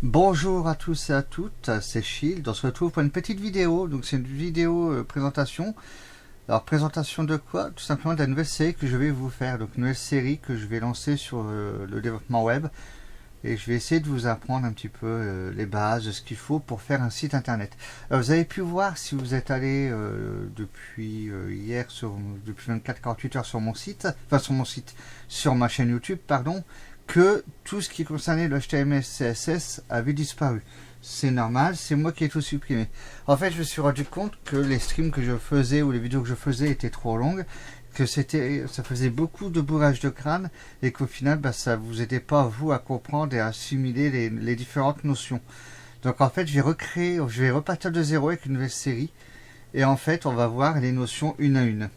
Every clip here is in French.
Bonjour à tous et à toutes, c'est Shield. On se retrouve pour une petite vidéo. Donc c'est une vidéo présentation. Alors présentation de quoi? Tout simplement de la nouvelle série que je vais vous faire. Donc une nouvelle série que je vais lancer sur le développement web. Et je vais essayer de vous apprendre un petit peu les bases, ce qu'il faut pour faire un site internet. Alors, vous avez pu voir si vous êtes allé depuis hier, depuis 24-48 heures sur mon site, sur ma chaîne YouTube, pardon, que tout ce qui concernait le HTML CSS avait disparu. C'est normal, c'est moi qui ai tout supprimé. En fait, je me suis rendu compte que les streams que je faisais ou les vidéos que je faisais étaient trop longues, que ça faisait beaucoup de bourrage de crâne et qu'au final, ça vous aidait pas vous à comprendre et à assimiler les différentes notions. Donc en fait, je vais repartir de zéro avec une nouvelle série et en fait, on va voir les notions une à une.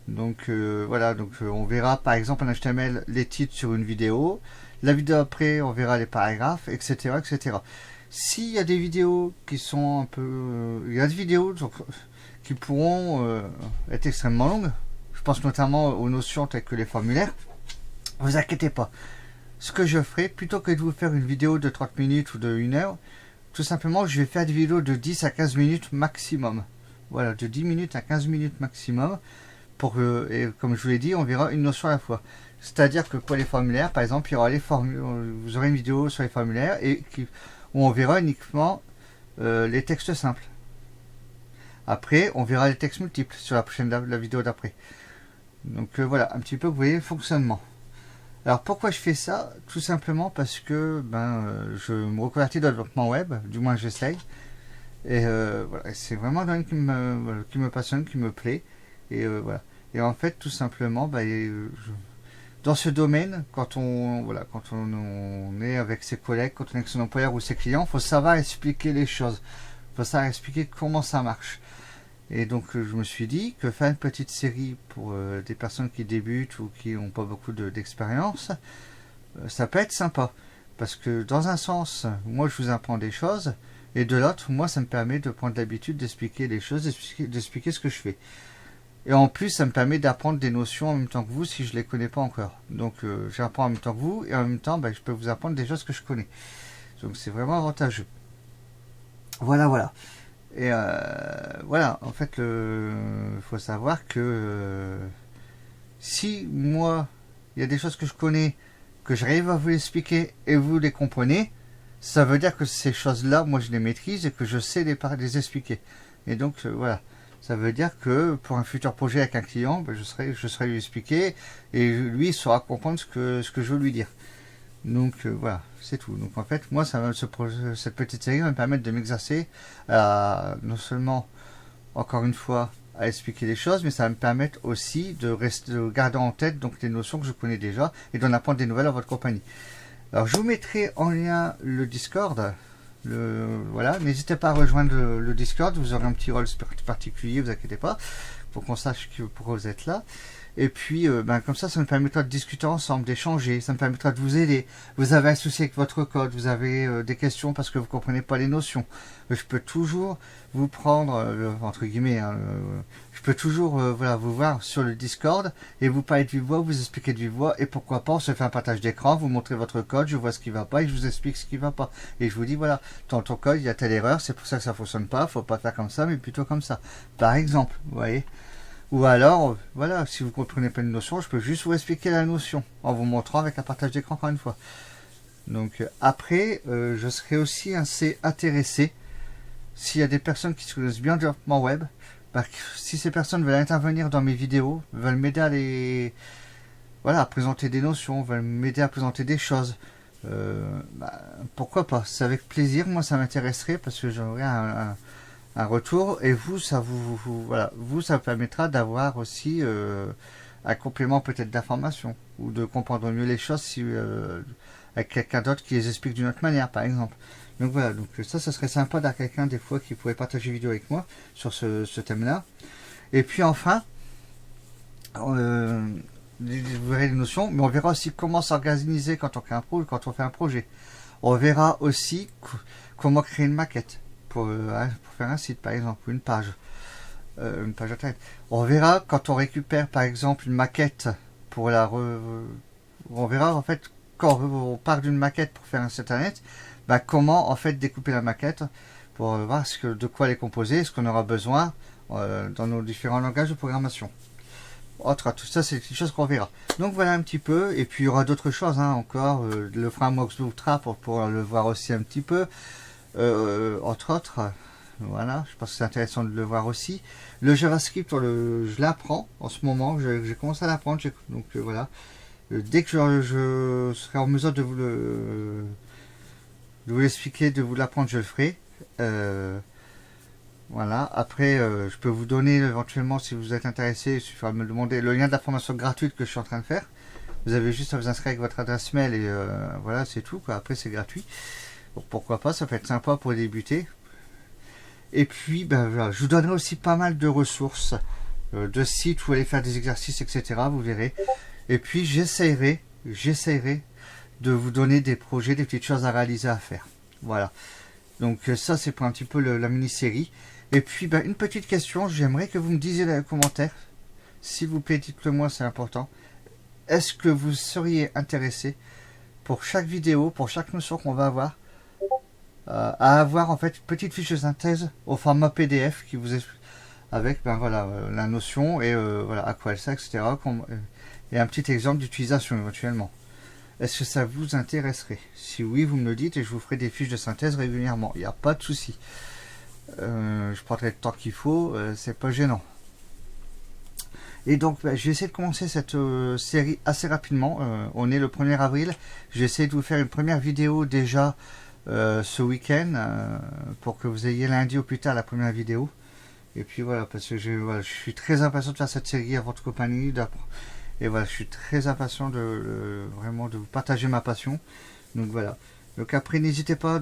Donc voilà, on verra par exemple en HTML les titres sur une vidéo, la vidéo après on verra les paragraphes, etc. etc. S'il y a des vidéos qui sont un peu... il y a des vidéos qui pourront être extrêmement longues, je pense notamment aux notions telles que les formulaires, vous inquiétez pas. Ce que je ferai, plutôt que de vous faire une vidéo de 30 minutes ou de 1 heure, tout simplement je vais faire des vidéos de 10 à 15 minutes maximum. Voilà, de 10 minutes à 15 minutes maximum. Et comme je vous l'ai dit, on verra une notion à la fois. C'est-à-dire que pour les formulaires, par exemple, il y aura vous aurez une vidéo sur les formulaires où on verra uniquement les textes simples. Après, on verra les textes multiples sur la vidéo d'après. Donc voilà, un petit peu, vous voyez le fonctionnement. Alors pourquoi je fais ça? Tout simplement parce que je me reconvertis dans le développement web, du moins j'essaye. Et voilà, c'est vraiment un domaine qui me passionne, qui me plaît. Et voilà. Et en fait, tout simplement, dans ce domaine, quand on est avec ses collègues, quand on est avec son employeur ou ses clients, il faut savoir expliquer les choses. Il faut savoir expliquer comment ça marche. Et donc, je me suis dit que faire une petite série pour des personnes qui débutent ou qui n'ont pas beaucoup d'expérience, ça peut être sympa. Parce que dans un sens, moi, je vous apprends des choses, et de l'autre, moi, ça me permet de prendre l'habitude d'expliquer les choses, d'expliquer ce que je fais. Et en plus, ça me permet d'apprendre des notions en même temps que vous si je ne les connais pas encore. Donc, j'apprends en même temps que vous et en même temps, je peux vous apprendre des choses que je connais. Donc, c'est vraiment avantageux. Voilà, voilà. Et voilà, en fait, il faut savoir que si moi, il y a des choses que je connais, que j'arrive à vous expliquer et vous les comprenez, ça veut dire que ces choses-là, moi, je les maîtrise et que je sais les expliquer. Et donc, voilà. Ça veut dire que pour un futur projet avec un client, je serai lui expliquer et lui saura comprendre ce que je veux lui dire. Donc voilà, c'est tout. Donc en fait, moi, cette petite série va me permettre de m'exercer à non seulement, encore une fois, à expliquer les choses, mais ça va me permettre aussi de garder en tête donc les notions que je connais déjà et d'en apprendre des nouvelles à votre compagnie. Alors je vous mettrai en lien le Discord. Voilà, n'hésitez pas à rejoindre le Discord, vous aurez un petit rôle particulier, vous inquiétez pas, pour qu'on sache pourquoi vous êtes là. Et puis, comme ça me permettra de discuter ensemble, d'échanger, ça me permettra de vous aider. Vous avez un souci avec votre code, vous avez des questions parce que vous ne comprenez pas les notions. Je peux toujours vous prendre, entre guillemets, je peux toujours vous voir sur le Discord et vous parler de vive voix, vous expliquer de vive voix et pourquoi pas, on se fait un partage d'écran, vous montrez votre code, je vois ce qui ne va pas et je vous explique ce qui ne va pas. Et je vous dis, voilà, dans ton code, il y a telle erreur, c'est pour ça que ça ne fonctionne pas, il ne faut pas faire comme ça, mais plutôt comme ça. Par exemple, vous voyez. Ou alors, voilà, si vous ne comprenez pas une notion, je peux juste vous expliquer la notion en vous montrant avec un partage d'écran encore une fois. Donc après, je serai aussi assez intéressé s'il y a des personnes qui se connaissent bien le développement web. Si ces personnes veulent intervenir dans mes vidéos, veulent m'aider à présenter des notions, veulent m'aider à présenter des choses, pourquoi pas? C'est avec plaisir, moi ça m'intéresserait parce que j'aurais un retour et vous ça vous permettra d'avoir aussi un complément peut-être d'information ou de comprendre mieux les choses avec quelqu'un d'autre qui les explique d'une autre manière par exemple. Donc voilà, donc ça serait sympa d'avoir quelqu'un des fois qui pourrait partager une vidéo avec moi sur ce thème là. Et puis enfin vous verrez les notions, mais on verra aussi comment s'organiser quand on fait un projet. On verra aussi comment créer une maquette pour faire un site par exemple, ou une page internet. On verra quand on récupère par exemple une maquette on verra en fait quand on part d'une maquette pour faire un site internet, bah, comment en fait découper la maquette pour voir de quoi elle est composée, ce qu'on aura besoin dans nos différents langages de programmation. Tout ça, c'est quelque chose qu'on verra. Donc voilà un petit peu, et puis il y aura d'autres choses encore, le framework Bootstrap pour pouvoir le voir aussi un petit peu, entre autres. Voilà, je pense que c'est intéressant de le voir aussi. Le JavaScript, je l'apprends en ce moment, j'ai commencé à l'apprendre, donc voilà. Dès que je serai en mesure de vous l'expliquer, de vous l'apprendre, je le ferai. Voilà, après je peux vous donner éventuellement, si vous êtes intéressé, il suffira de me demander le lien de la formation gratuite que je suis en train de faire. Vous avez juste à vous inscrire avec votre adresse mail et voilà, c'est tout, quoi. Après c'est gratuit. Donc pourquoi pas, ça peut être sympa pour débuter. Et puis voilà, je vous donnerai aussi pas mal de ressources, de sites où aller faire des exercices, etc. Vous verrez. Et puis j'essayerai de vous donner des projets, des petites choses à réaliser, à faire. Voilà. Donc ça c'est pour un petit peu la mini-série. Et puis une petite question, j'aimerais que vous me disiez dans les commentaires, s'il vous plaît, dites-le moi, c'est important. Est-ce que vous seriez intéressé pour chaque vidéo, pour chaque notion qu'on va avoir, à avoir en fait une petite fiche de synthèse au format PDF qui vous explique avec voilà, la notion et voilà, à quoi elle sert, etc. Et un petit exemple d'utilisation éventuellement. Est-ce que ça vous intéresserait? Si oui, vous me le dites et je vous ferai des fiches de synthèse régulièrement. Il n'y a pas de souci. Je prendrai le temps qu'il faut, c'est pas gênant. Et donc, je vais essayer de commencer cette série assez rapidement. On est le 1er avril. Je vais essayer de vous faire une première vidéo déjà ce week-end pour que vous ayez lundi au plus tard la première vidéo. Et puis voilà, parce que je suis très impatient de faire cette série à votre compagnie. Et voilà, je suis très impatient vraiment de vous partager ma passion. Donc voilà. Donc après, n'hésitez pas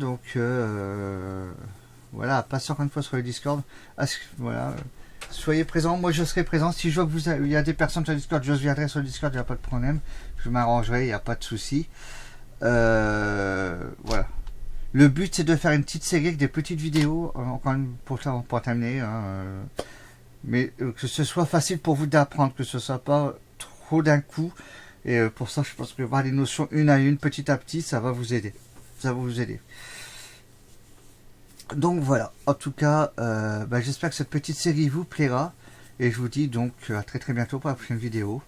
voilà, à passer encore une fois sur le Discord. Voilà, soyez présents. Moi, je serai présent. Si je vois qu'il y a des personnes sur le Discord, je viendrai sur le Discord, il n'y a pas de problème. Je m'arrangerai, il n'y a pas de souci. Voilà. Le but, c'est de faire une petite série avec des petites vidéos, encore pour terminer. Mais que ce soit facile pour vous d'apprendre, que ce ne soit pas trop d'un coup. Et pour ça, je pense que voir les notions une à une, petit à petit, ça va vous aider. Ça va vous aider. Donc voilà, en tout cas, j'espère que cette petite série vous plaira. Et je vous dis donc à très très bientôt pour la prochaine vidéo.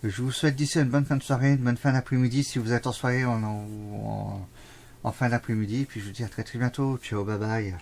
Je vous souhaite d'ici une bonne fin de soirée, une bonne fin d'après-midi si vous êtes en soirée en fin d'après-midi. Et puis je vous dis à très très bientôt. Ciao, bye bye.